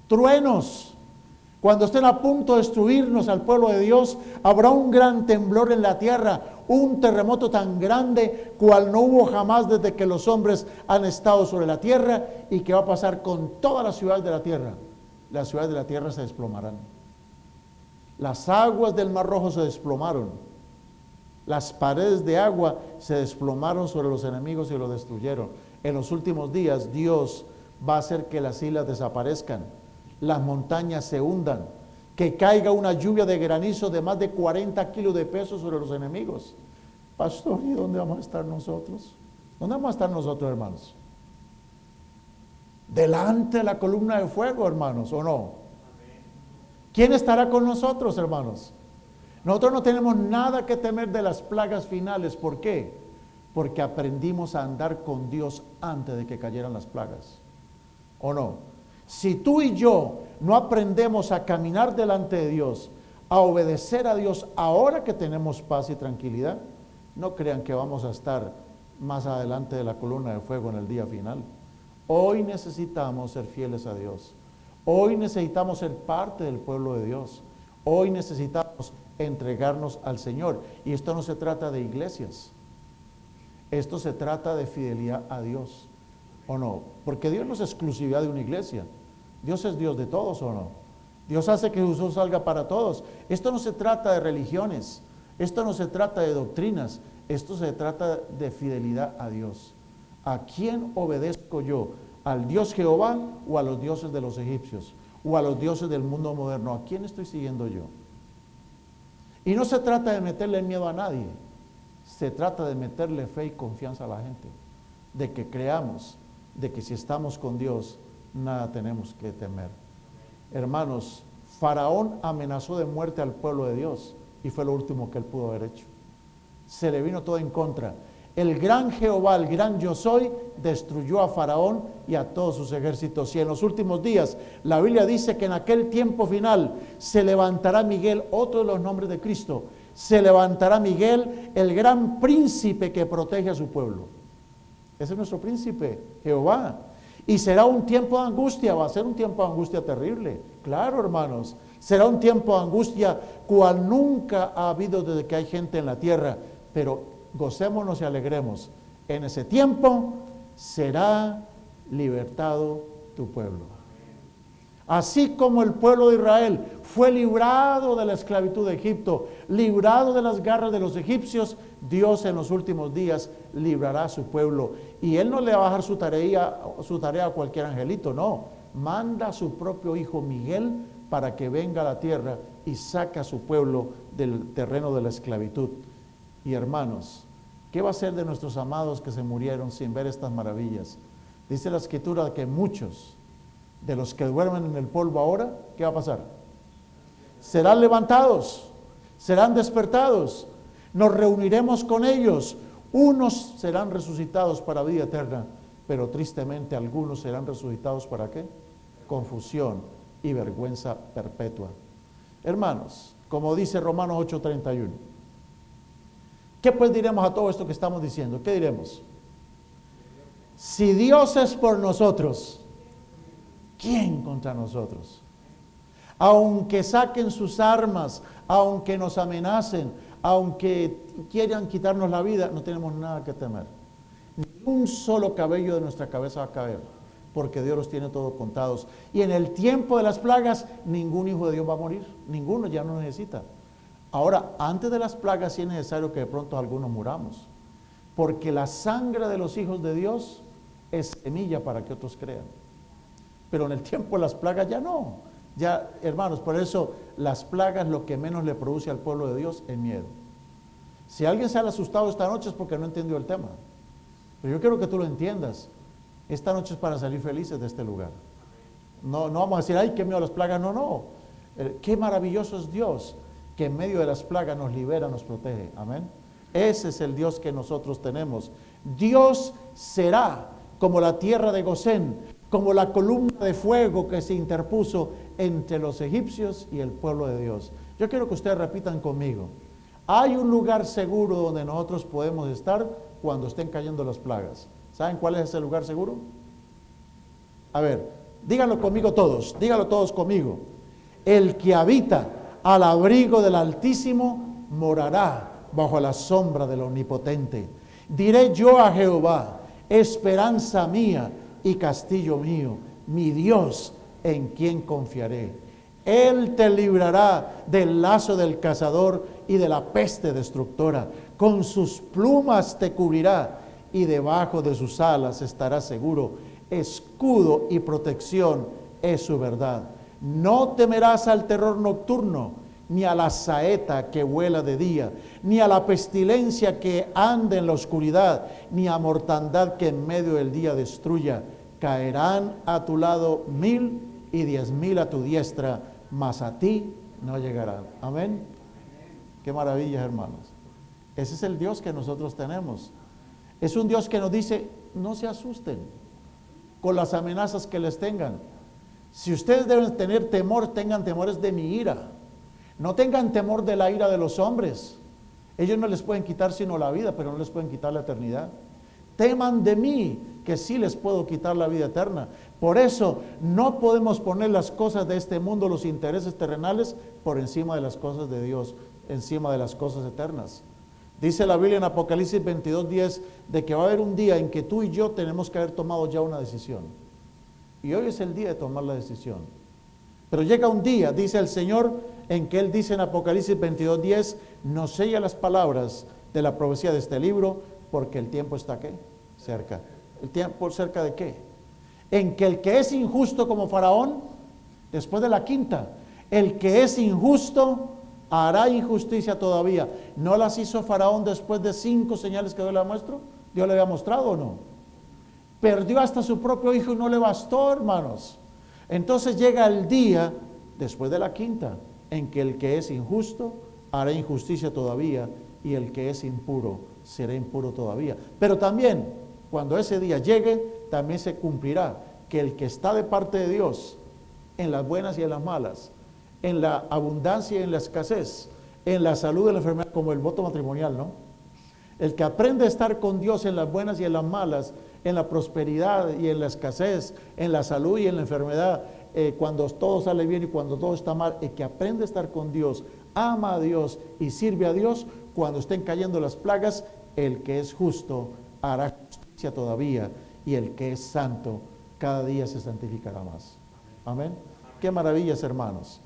Speaker 1: truenos. Cuando estén a punto de destruirnos al pueblo de Dios, habrá un gran temblor en la tierra, un terremoto tan grande cual no hubo jamás desde que los hombres han estado sobre la tierra, y que va a pasar con todas las ciudades de la tierra. Las ciudades de la tierra se desplomarán. Las aguas del Mar Rojo se desplomaron. Las paredes de agua se desplomaron sobre los enemigos y los destruyeron. En los últimos días Dios va a hacer que las islas desaparezcan, las montañas se hundan, que caiga una lluvia de granizo de más de 40 kilos de peso sobre los enemigos. Pastor, ¿y dónde vamos a estar nosotros? ¿Dónde vamos a estar nosotros, hermanos? Delante de la columna de fuego, hermanos, ¿o no? ¿Quién estará con nosotros, hermanos? Nosotros no tenemos nada que temer de las plagas finales. ¿Por qué? porque aprendimos a andar con Dios antes de que cayeran las plagas. ¿O no? Si tú y yo no aprendemos a caminar delante de Dios, a obedecer a Dios ahora que tenemos paz y tranquilidad, no crean que vamos a estar más adelante de la columna de fuego en el día final. Hoy necesitamos ser fieles a Dios. Hoy necesitamos ser parte del pueblo de Dios. Hoy necesitamos entregarnos al Señor. Y esto no se trata de iglesias. Esto se trata de fidelidad a Dios. ¿O no? Porque Dios no es exclusividad de una iglesia. Dios es Dios de todos, ¿o no? Dios hace que Jesús salga para todos. Esto no se trata de religiones. Esto no se trata de doctrinas. Esto se trata de fidelidad a Dios. ¿A quién obedezco yo? ¿Al Dios Jehová o a los dioses de los egipcios? ¿O a los dioses del mundo moderno? ¿A quién estoy siguiendo yo? Y no se trata de meterle miedo a nadie. Se trata de meterle fe y confianza a la gente. De que creamos, de que si estamos con Dios, nada tenemos que temer. Hermanos, Faraón amenazó de muerte al pueblo de Dios y fue lo último que él pudo haber hecho. Se le vino todo en contra. El gran Jehová, el gran yo soy, destruyó a Faraón y a todos sus ejércitos. Y en los últimos días, la Biblia dice que en aquel tiempo final se levantará Miguel, otro de los nombres de Cristo. Se levantará Miguel, el gran príncipe que protege a su pueblo. Ese es nuestro príncipe, Jehová. Y será un tiempo de angustia, va a ser un tiempo de angustia terrible. Claro, hermanos, será un tiempo de angustia cual nunca ha habido desde que hay gente en la tierra. Pero gocémonos y alegremos. En ese tiempo será libertado tu pueblo. Así como el pueblo de Israel fue librado de la esclavitud de Egipto, librado de las garras de los egipcios, Dios en los últimos días librará a su pueblo. Y Él no le va a bajar su tarea a cualquier angelito, no. Manda a su propio hijo Miguel para que venga a la tierra y saque a su pueblo del terreno de la esclavitud. Y hermanos, ¿qué va a ser de nuestros amados que se murieron sin ver estas maravillas? Dice la Escritura que muchos de los que duermen en el polvo ahora, ¿qué va a pasar? Serán levantados, serán despertados, nos reuniremos con ellos. Unos serán resucitados para vida eterna, pero tristemente algunos serán resucitados ¿para qué? Confusión y vergüenza perpetua. Hermanos, como dice Romanos 8:31, ¿qué pues diremos a todo esto que estamos diciendo? ¿Qué diremos? Si Dios es por nosotros, ¿quién contra nosotros? Aunque saquen sus armas, aunque nos amenacen, aunque quieran quitarnos la vida, no tenemos nada que temer. Ni un solo cabello de nuestra cabeza va a caer, porque Dios los tiene todos contados. Y en el tiempo de las plagas, ningún hijo de Dios va a morir, ninguno ya no necesita. Ahora, antes de las plagas sí es necesario que de pronto algunos muramos, porque la sangre de los hijos de Dios es semilla para que otros crean. Pero en el tiempo de las plagas ya no. Ya, hermanos, por eso las plagas lo que menos le produce al pueblo de Dios es miedo. Si alguien se ha asustado esta noche es porque no entendió el tema. Pero yo quiero que tú lo entiendas. Esta noche es para salir felices de este lugar. No vamos a decir, ay, qué miedo a las plagas. No. Qué maravilloso es Dios, que en medio de las plagas nos libera, nos protege. Amén. Ese es el Dios que nosotros tenemos. Dios será como la tierra de Gosén, como la columna de fuego que se interpuso entre los egipcios y el pueblo de Dios. Yo quiero que ustedes repitan conmigo. Hay un lugar seguro donde nosotros podemos estar cuando estén cayendo las plagas. ¿Saben cuál es ese lugar seguro? A ver, díganlo conmigo todos, díganlo todos conmigo. El que habita al abrigo del Altísimo morará bajo la sombra del Omnipotente. Diré yo a Jehová, esperanza mía y castillo mío, mi Dios en quien confiaré. Él te librará del lazo del cazador y de la peste destructora. Con sus plumas te cubrirá y debajo de sus alas estarás seguro. Escudo y protección es su verdad. No temerás al terror nocturno, ni a la saeta que vuela de día, ni a la pestilencia que anda en la oscuridad, ni a mortandad que en medio del día destruya. Caerán a tu lado 1000 y 10,000 a tu diestra, mas a ti no llegarán. Amén. Qué maravillas, hermanos. Ese es el Dios que nosotros tenemos. Es un Dios que nos dice, no se asusten con las amenazas que les tengan. Si ustedes deben tener temor, tengan temores de mi ira. No tengan temor de la ira de los hombres. Ellos no les pueden quitar sino la vida, pero no les pueden quitar la eternidad. Teman de mí, que sí les puedo quitar la vida eterna. Por eso no podemos poner las cosas de este mundo, los intereses terrenales, por encima de las cosas de Dios, encima de las cosas eternas. Dice la Biblia en Apocalipsis 22:10 de que va a haber un día en que tú y yo tenemos que haber tomado ya una decisión. Y hoy es el día de tomar la decisión. Pero llega un día, dice el Señor, en que Él dice en Apocalipsis 22:10, no sella las palabras de la profecía de este libro, porque el tiempo está ¿qué? Cerca. ¿El tiempo cerca de qué? En que el que es injusto como Faraón, después de la quinta, el que es injusto hará injusticia todavía. ¿No las hizo Faraón después de 5 señales que Dios le muestro? ¿Dios le había mostrado o no? Perdió hasta su propio hijo y no le bastó, hermanos. Entonces llega el día, después de la quinta, en que el que es injusto hará injusticia todavía y el que es impuro será impuro todavía. Pero también, cuando ese día llegue, también se cumplirá que el que está de parte de Dios, en las buenas y en las malas, en la abundancia y en la escasez, en la salud y en la enfermedad, como el voto matrimonial, ¿no? El que aprende a estar con Dios en las buenas y en las malas, en la prosperidad y en la escasez, en la salud y en la enfermedad, cuando todo sale bien y cuando todo está mal, el que aprende a estar con Dios, ama a Dios y sirve a Dios, cuando estén cayendo las plagas, el que es justo hará justicia todavía y el que es santo cada día se santificará más. Amén. Qué maravillas, hermanos.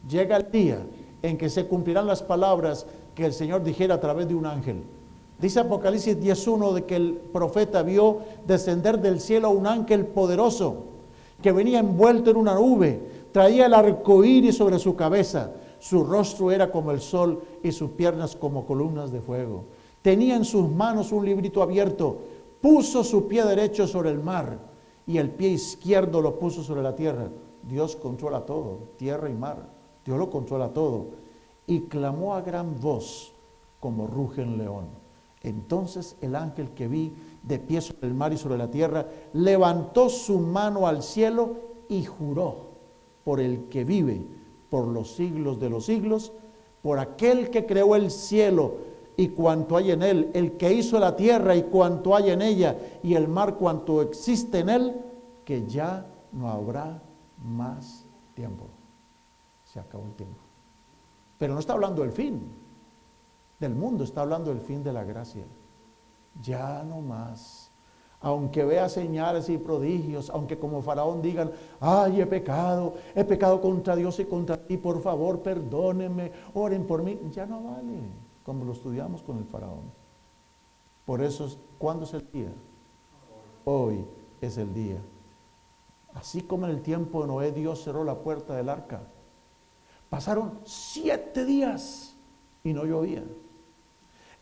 Speaker 1: Llega el día en que se cumplirán las palabras que el Señor dijera a través de un ángel. Dice Apocalipsis 10:1 de que el profeta vio descender del cielo a un ángel poderoso que venía envuelto en una nube, traía el arco iris sobre su cabeza, su rostro era como el sol y sus piernas como columnas de fuego. Tenía en sus manos un librito abierto, puso su pie derecho sobre el mar y el pie izquierdo lo puso sobre la tierra. Dios controla todo, tierra y mar, Dios lo controla todo. Y clamó a gran voz como ruge un león. Entonces el ángel que vi de pie sobre el mar y sobre la tierra, levantó su mano al cielo y juró por el que vive por los siglos de los siglos, por aquel que creó el cielo y cuanto hay en él, el que hizo la tierra y cuanto hay en ella, y el mar cuanto existe en él, que ya no habrá más tiempo. Se acabó el tiempo. Pero no está hablando del fin del mundo, está hablando del fin de la gracia. Ya no más. Aunque vea señales y prodigios, aunque como Faraón digan, ay, he pecado contra Dios y contra ti, por favor, perdónenme, oren por mí, ya no vale, como lo estudiamos con el Faraón. Por eso, ¿cuándo es el día? Hoy es el día. Así como en el tiempo de Noé, Dios cerró la puerta del arca. Pasaron 7 días y no llovía.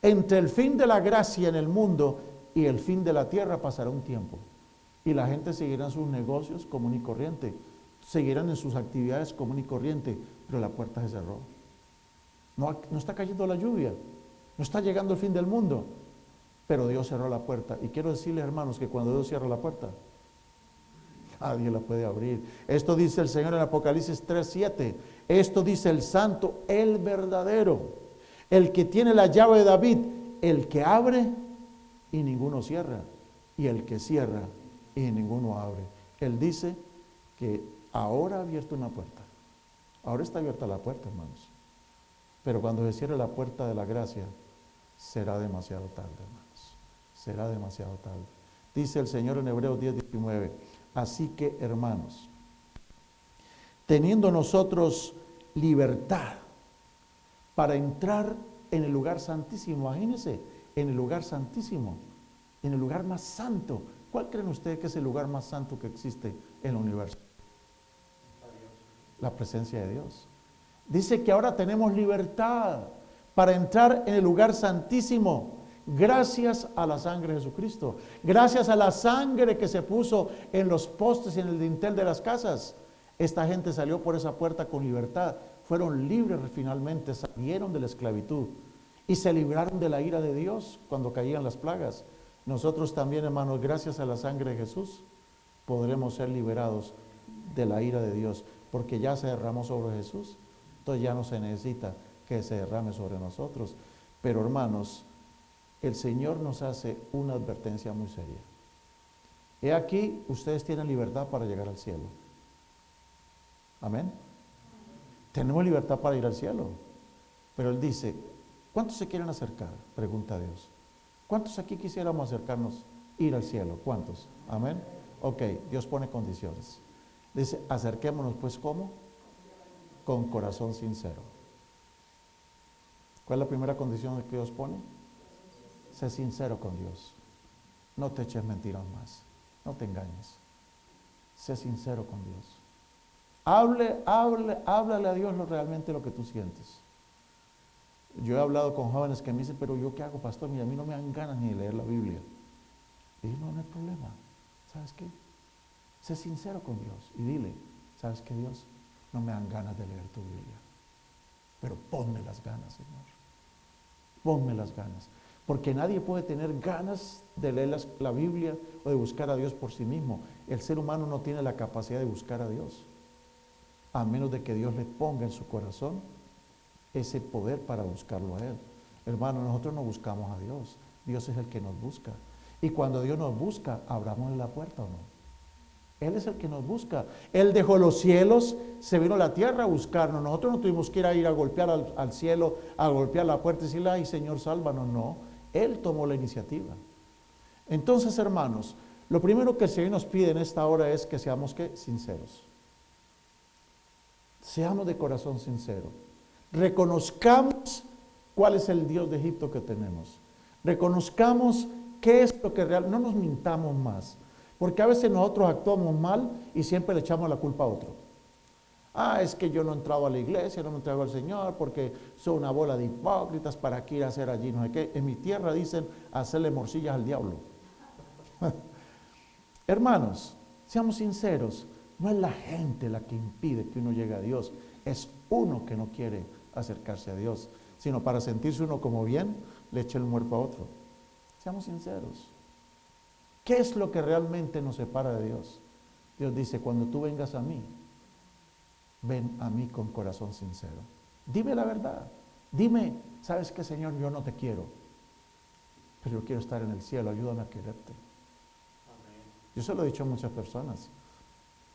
Speaker 1: Entre el fin de la gracia en el mundo y el fin de la tierra pasará un tiempo. Y la gente seguirá en sus negocios común y corriente. Seguirán en sus actividades común y corriente. Pero la puerta se cerró. No está cayendo la lluvia. No está llegando el fin del mundo. Pero Dios cerró la puerta. Y quiero decirles, hermanos, que cuando Dios cierra la puerta, nadie la puede abrir. Esto dice el Señor en Apocalipsis 3:7. Esto dice el santo, el verdadero, el que tiene la llave de David, el que abre y ninguno cierra, y el que cierra y ninguno abre. Él dice que ahora ha abierto una puerta. Ahora está abierta la puerta, hermanos. Pero cuando se cierre la puerta de la gracia, será demasiado tarde, hermanos. Será demasiado tarde. Dice el Señor en Hebreos 10:19. Así que, hermanos, teniendo nosotros libertad para entrar en el lugar santísimo, imagínense, en el lugar santísimo, en el lugar más santo. ¿Cuál creen ustedes que es el lugar más santo que existe en el universo? La presencia de Dios. Dice que ahora tenemos libertad para entrar en el lugar santísimo, gracias a la sangre de Jesucristo, gracias a la sangre que se puso en los postes y en el dintel de las casas. Esta gente salió por esa puerta con libertad, fueron libres finalmente, salieron de la esclavitud y se libraron de la ira de Dios cuando caían las plagas. Nosotros también, hermanos, gracias a la sangre de Jesús, podremos ser liberados de la ira de Dios, porque ya se derramó sobre Jesús, entonces ya no se necesita que se derrame sobre nosotros. Pero hermanos, el Señor nos hace una advertencia muy seria. He aquí, ustedes tienen libertad para llegar al cielo. Amén. Tenemos libertad para ir al cielo. Pero Él dice, ¿cuántos se quieren acercar? Pregunta Dios. ¿Cuántos aquí quisiéramos acercarnos, ir al cielo? ¿Cuántos? Amén. Ok, Dios pone condiciones. Dice, acerquémonos pues, ¿cómo? Con corazón sincero. ¿Cuál es la primera condición que Dios pone? Sé sincero con Dios. No te eches mentiras más. No te engañes. Sé sincero con Dios. Háblale a Dios realmente lo que tú sientes. Yo he hablado con jóvenes que me dicen, pero ¿yo qué hago, pastor? Mira, a mí no me dan ganas ni de leer la Biblia. Y digo, no hay problema. ¿Sabes qué? Sé sincero con Dios y dile, ¿sabes qué, Dios? No me dan ganas de leer tu Biblia. Pero ponme las ganas, Señor. Ponme las ganas. Porque nadie puede tener ganas de leer la Biblia o de buscar a Dios por sí mismo. El ser humano no tiene la capacidad de buscar a Dios, a menos de que Dios le ponga en su corazón ese poder para buscarlo a Él. Hermano, nosotros no buscamos a Dios. Dios es el que nos busca. Y cuando Dios nos busca, abramosle la puerta o no. Él es el que nos busca. Él dejó los cielos, se vino a la tierra a buscarnos. Nosotros no tuvimos que ir a golpear al cielo, a golpear la puerta y decirle, ay Señor, sálvanos. No, Él tomó la iniciativa. Entonces, hermanos, lo primero que el Señor nos pide en esta hora es que seamos, ¿qué? Sinceros. Seamos de corazón sincero. Reconozcamos cuál es el Dios de Egipto que tenemos. Reconozcamos qué es lo que realmente, no nos mintamos más. Porque a veces nosotros actuamos mal y siempre le echamos la culpa a otro. Ah, es que yo no he entrado a la iglesia, no me entrego al Señor porque soy una bola de hipócritas, ¿para qué ir a hacer allí? No sé qué. En mi tierra dicen hacerle morcillas al diablo. Hermanos, seamos sinceros, no es la gente la que impide que uno llegue a Dios, es uno que no quiere acercarse a Dios, sino para sentirse uno como bien, le echa el muerto a otro. Seamos sinceros. ¿Qué es lo que realmente nos separa de Dios? Dios dice, cuando tú vengas a mí, ven a mí con corazón sincero. Dime la verdad. Dime, ¿sabes qué, Señor? Yo no te quiero, pero yo quiero estar en el cielo, ayúdame a quererte. Amén. Yo se lo he dicho a muchas personas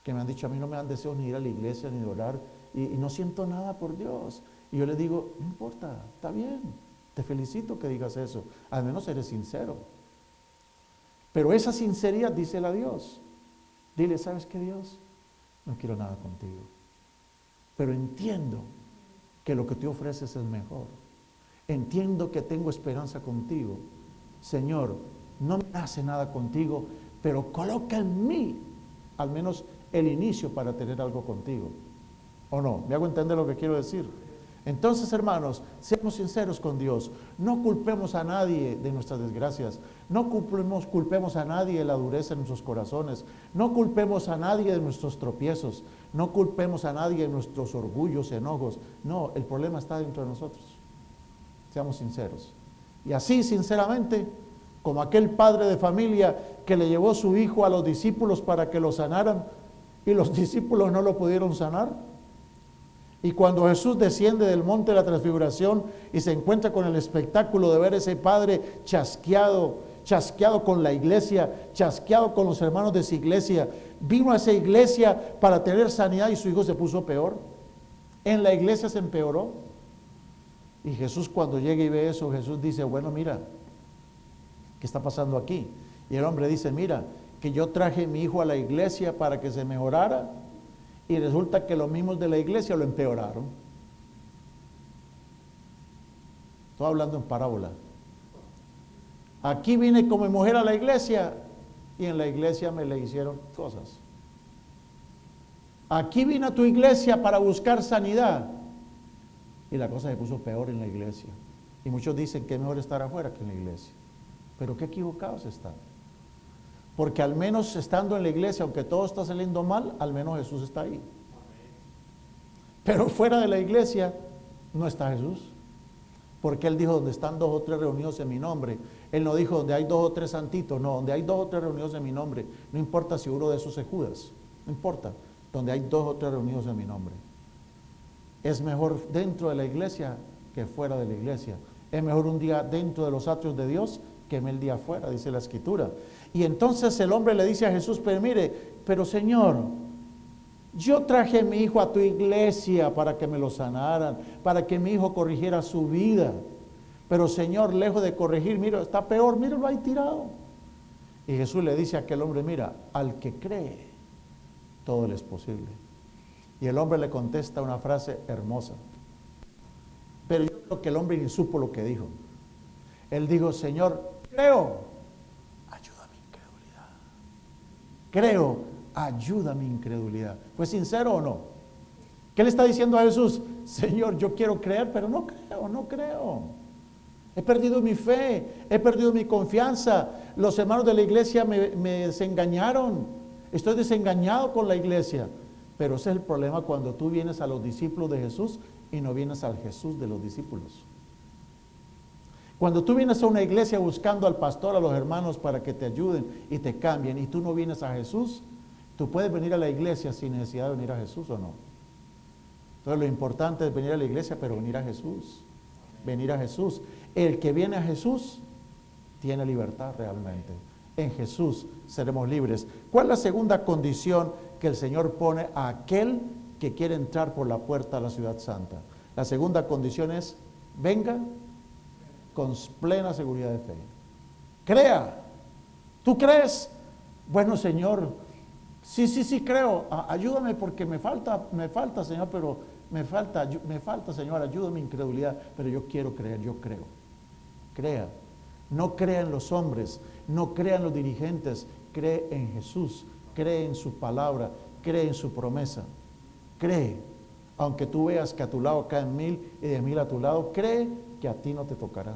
Speaker 1: que me han dicho, a mí no me dan deseos ni ir a la iglesia ni de orar y no siento nada por Dios. Y yo les digo, no importa, está bien, te felicito que digas eso, al menos eres sincero. Pero esa sinceridad, dísela a Dios. Dile, ¿sabes qué, Dios? No quiero nada contigo. Pero entiendo que lo que tú ofreces es mejor. Entiendo que tengo esperanza contigo. Señor, no me hace nada contigo, pero coloca en mí al menos el inicio para tener algo contigo. ¿O no? ¿Me hago entender lo que quiero decir? Entonces, hermanos, seamos sinceros con Dios. No culpemos a nadie de nuestras desgracias. No culpemos a nadie de la dureza de nuestros corazones. No culpemos a nadie de nuestros tropiezos. No culpemos a nadie de nuestros orgullos, enojos. No, el problema está dentro de nosotros. Seamos sinceros. Y así, sinceramente, como aquel padre de familia que le llevó su hijo a los discípulos para que lo sanaran y los discípulos no lo pudieron sanar. Y cuando Jesús desciende del monte de la transfiguración y se encuentra con el espectáculo de ver a ese padre chasqueado con la iglesia, chasqueado con los hermanos de su iglesia, vino a esa iglesia para tener sanidad y su hijo se puso peor. En la iglesia se empeoró. Y Jesús, cuando llega y ve eso, Jesús dice, bueno, mira, ¿qué está pasando aquí? Y el hombre dice, mira, que yo traje a mi hijo a la iglesia para que se mejorara y resulta que los mismos de la iglesia lo empeoraron. Estoy hablando en parábola. Aquí vine como mujer a la iglesia y en la iglesia me le hicieron cosas. Aquí vine a tu iglesia para buscar sanidad y la cosa se puso peor en la iglesia. Y muchos dicen que es mejor estar afuera que en la iglesia. Pero qué equivocados están. Porque al menos estando en la iglesia, aunque todo está saliendo mal, al menos Jesús está ahí. Pero fuera de la iglesia no está Jesús. Porque Él dijo, donde están 2 o 3 reunidos en mi nombre. Él no dijo, donde hay 2 o 3 santitos. No, donde hay 2 o 3 reunidos en mi nombre. No importa si uno de esos es Judas. No importa. Donde hay 2 o 3 reunidos en mi nombre. Es mejor dentro de la iglesia que fuera de la iglesia. Es mejor un día dentro de los atrios de Dios que 1000 días fuera, dice la Escritura. Y entonces el hombre le dice a Jesús, pero mire, pero Señor, yo traje a mi hijo a tu iglesia para que me lo sanaran, para que mi hijo corrigiera su vida. Pero Señor, lejos de corregir, mira, está peor, míralo ahí tirado. Y Jesús le dice a aquel hombre, mira, al que cree, todo le es posible. Y el hombre le contesta una frase hermosa. Pero yo creo que el hombre ni supo lo que dijo. Él dijo, Señor, creo, ayuda mi incredulidad. Creo, ayuda mi incredulidad. ¿Fue sincero o no? ¿Qué le está diciendo a Jesús? Señor, yo quiero creer, pero no creo. He perdido mi fe, he perdido mi confianza. Los hermanos de la iglesia me desengañaron. Estoy desengañado con la iglesia. Pero ese es el problema cuando tú vienes a los discípulos de Jesús y no vienes al Jesús de los discípulos. Cuando tú vienes a una iglesia buscando al pastor, a los hermanos para que te ayuden y te cambien, y tú no vienes a Jesús, tú puedes venir a la iglesia sin necesidad de venir a Jesús o no. Entonces lo importante es venir a la iglesia, pero venir a Jesús. Venir a Jesús. El que viene a Jesús tiene libertad realmente. En Jesús seremos libres. ¿Cuál es la segunda condición que el Señor pone a aquel que quiere entrar por la puerta a la ciudad santa? La segunda condición es, venga con plena seguridad de fe. Crea. ¿Tú crees? Bueno, Señor, sí creo. Ayúdame porque me falta, Señor, pero me falta, Señor, ayúdame mi incredulidad, pero yo quiero creer, yo creo. Crea. No crea en los hombres, no crea en los dirigentes, cree en Jesús, cree en su palabra, cree en su promesa. Cree, aunque tú veas que a tu lado caen 1000 y 10.000 a tu lado, cree que a ti no te tocará.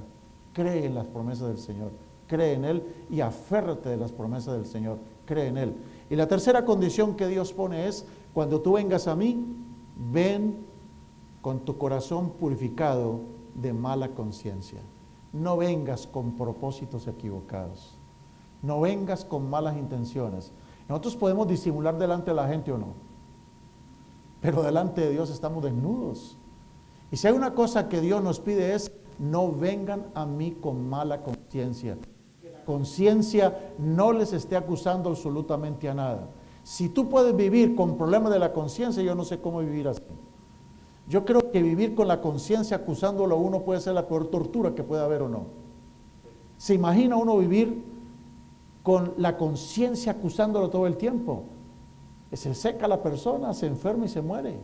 Speaker 1: Cree en las promesas del Señor, cree en Él y aférrate de las promesas del Señor, cree en Él. Y la tercera condición que Dios pone es, cuando tú vengas a mí, ven con tu corazón purificado de mala conciencia. No vengas con propósitos equivocados. No vengas con malas intenciones. Nosotros podemos disimular delante de la gente o no, pero delante de Dios estamos desnudos. Y si hay una cosa que Dios nos pide es, no vengan a mí con mala conciencia. Que la conciencia no les esté acusando absolutamente a nada. Si tú puedes vivir con problemas de la conciencia, yo no sé cómo vivir así. Yo creo que vivir con la conciencia acusándolo a uno puede ser la peor tortura que pueda haber o no. ¿Se imagina uno vivir con la conciencia acusándolo todo el tiempo? Se seca la persona, se enferma y se muere.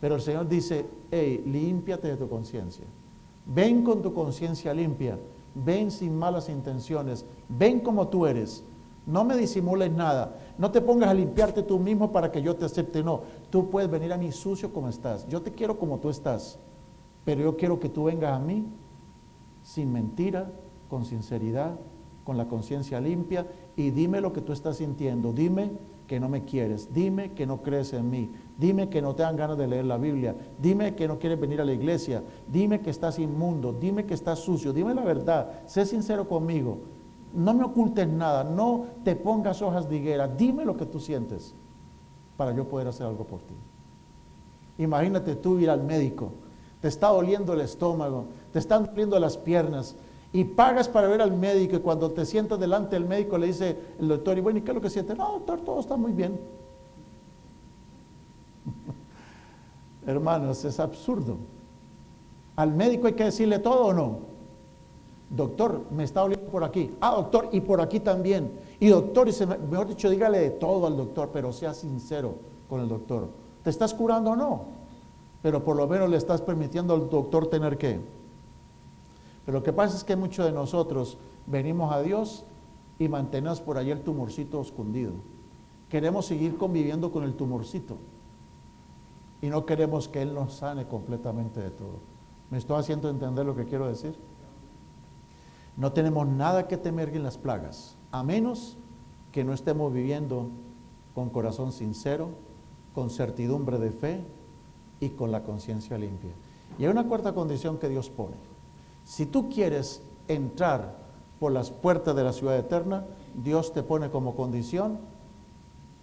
Speaker 1: Pero el Señor dice, hey, límpiate de tu conciencia. Ven con tu conciencia limpia. Ven sin malas intenciones. Ven como tú eres. No me disimules nada. No te pongas a limpiarte tú mismo para que yo te acepte. No, tú puedes venir a mí sucio como estás. Yo te quiero como tú estás. Pero yo quiero que tú vengas a mí sin mentira, con sinceridad, con la conciencia limpia y dime lo que tú estás sintiendo. Dime que no me quieres. Dime que no crees en mí. Dime que no te dan ganas de leer la Biblia. Dime que no quieres venir a la iglesia. Dime que estás inmundo. Dime que estás sucio. Dime la verdad. Sé sincero conmigo. No me ocultes nada, no te pongas hojas de higuera, dime lo que tú sientes para yo poder hacer algo por ti. Imagínate tú ir al médico, te está doliendo el estómago, te están doliendo las piernas y pagas para ver al médico y cuando te sientas delante del médico le dice el doctor, y bueno, ¿y qué es lo que sientes? No, doctor, todo está muy bien. Hermanos, es absurdo. ¿Al médico hay que decirle todo o no? Doctor, me está doliendo por aquí. Doctor, y por aquí también. Y doctor, mejor dicho, dígale de todo al doctor, pero sea sincero con el doctor. ¿Te estás curando o no? Pero por lo menos le estás permitiendo al doctor tener que. Pero lo que pasa es que muchos de nosotros venimos a Dios y mantenemos por ahí el tumorcito escondido. Queremos seguir conviviendo con el tumorcito. Y no queremos que Él nos sane completamente de todo. ¿Me estoy haciendo entender lo que quiero decir? No tenemos nada que temer en las plagas, a menos que no estemos viviendo con corazón sincero, con certidumbre de fe y con la conciencia limpia. Y hay una cuarta condición que Dios pone. Si tú quieres entrar por las puertas de la ciudad eterna, Dios te pone como condición,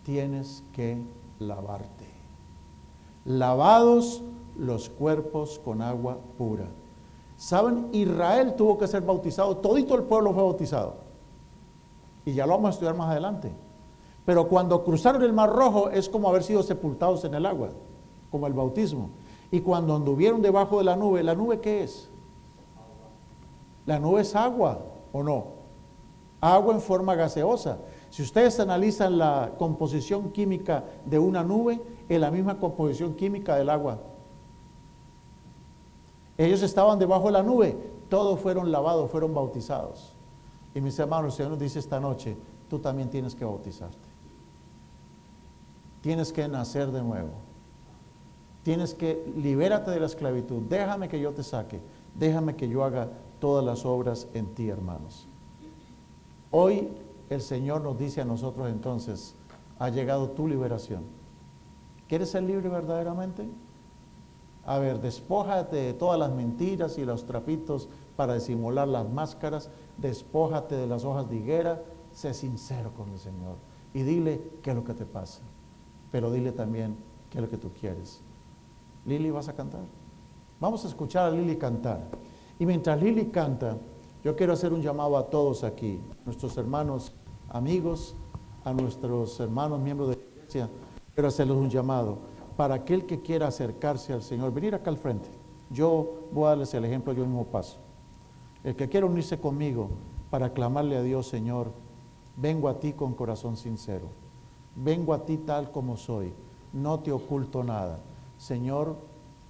Speaker 1: tienes que lavarte. Lavados los cuerpos con agua pura. ¿Saben? Israel tuvo que ser bautizado, todito el pueblo fue bautizado. Y ya lo vamos a estudiar más adelante. Pero cuando cruzaron el Mar Rojo es como haber sido sepultados en el agua, como el bautismo. Y cuando anduvieron debajo de ¿la nube qué es? La nube es agua, ¿o no? Agua en forma gaseosa. Si ustedes analizan la composición química de una nube, es la misma composición química del agua. Ellos estaban debajo de la nube, todos fueron lavados, fueron bautizados. Y mis hermanos, el Señor nos dice esta noche, tú también tienes que bautizarte. Tienes que nacer de nuevo. Tienes que, libérate de la esclavitud. Déjame que yo te saque. Déjame que yo haga todas las obras en ti, hermanos. Hoy el Señor nos dice a nosotros entonces, ha llegado tu liberación. ¿Quieres ser libre verdaderamente? A ver, despójate de todas las mentiras y los trapitos para disimular las máscaras. Despójate de las hojas de higuera. Sé sincero con el Señor y dile qué es lo que te pasa. Pero dile también qué es lo que tú quieres. Lili, ¿vas a cantar? Vamos a escuchar a Lili cantar. Y mientras Lili canta, yo quiero hacer un llamado a todos aquí, nuestros hermanos amigos, a nuestros hermanos miembros de la iglesia. Quiero hacerles un llamado para aquel que quiera acercarse al Señor, venir acá al frente. Yo voy a darles el ejemplo, yo mismo paso. El que quiera unirse conmigo para clamarle a Dios, Señor, vengo a ti con corazón sincero. Vengo a ti tal como soy. No te oculto nada. Señor,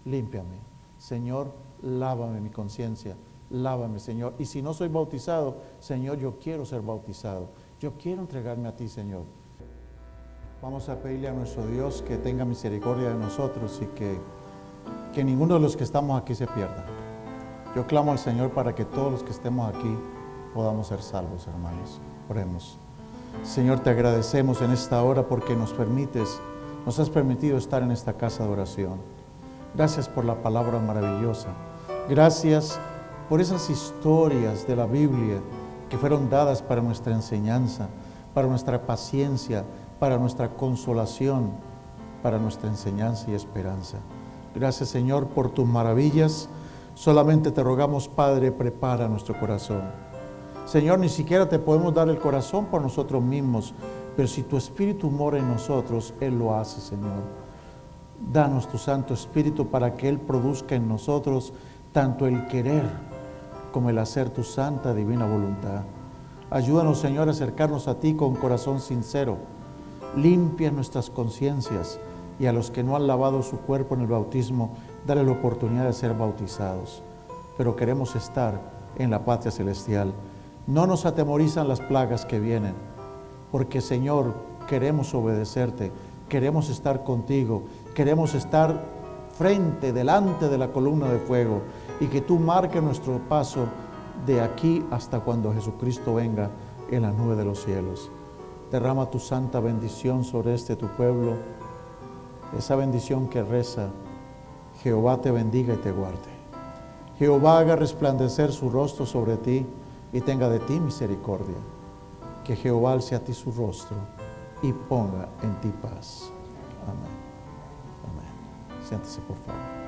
Speaker 1: límpiame. Señor, lávame mi conciencia. Lávame, Señor. Y si no soy bautizado, Señor, yo quiero ser bautizado. Yo quiero entregarme a ti, Señor. Vamos a pedirle a nuestro Dios que tenga misericordia de nosotros y que ninguno de los que estamos aquí se pierda. Yo clamo al Señor para que todos los que estemos aquí podamos ser salvos, hermanos. Oremos. Señor, te agradecemos en esta hora porque nos has permitido estar en esta casa de oración. Gracias por la palabra maravillosa. Gracias por esas historias de la Biblia que fueron dadas para nuestra enseñanza, para nuestra paciencia, para nuestra consolación, para nuestra enseñanza y esperanza. Gracias, Señor, por tus maravillas. Solamente te rogamos, Padre, prepara nuestro corazón. Señor, ni siquiera te podemos dar el corazón por nosotros mismos, pero si tu Espíritu mora en nosotros, Él lo hace, Señor. Danos tu Santo Espíritu para que Él produzca en nosotros tanto el querer como el hacer tu santa divina voluntad. Ayúdanos, Señor, a acercarnos a ti con corazón sincero. Limpia nuestras conciencias y a los que no han lavado su cuerpo en el bautismo, dale la oportunidad de ser bautizados. Pero queremos estar en la patria celestial. No nos atemorizan las plagas que vienen, porque, Señor, queremos obedecerte, queremos estar contigo, queremos estar delante de la columna de fuego y que tú marques nuestro paso de aquí hasta cuando Jesucristo venga en la nube de los cielos. Derrama tu santa bendición sobre tu pueblo, esa bendición que reza: Jehová te bendiga y te guarde. Jehová haga resplandecer su rostro sobre ti y tenga de ti misericordia. Que Jehová alce a ti su rostro y ponga en ti paz. Amén. Amén. Siéntese, por favor.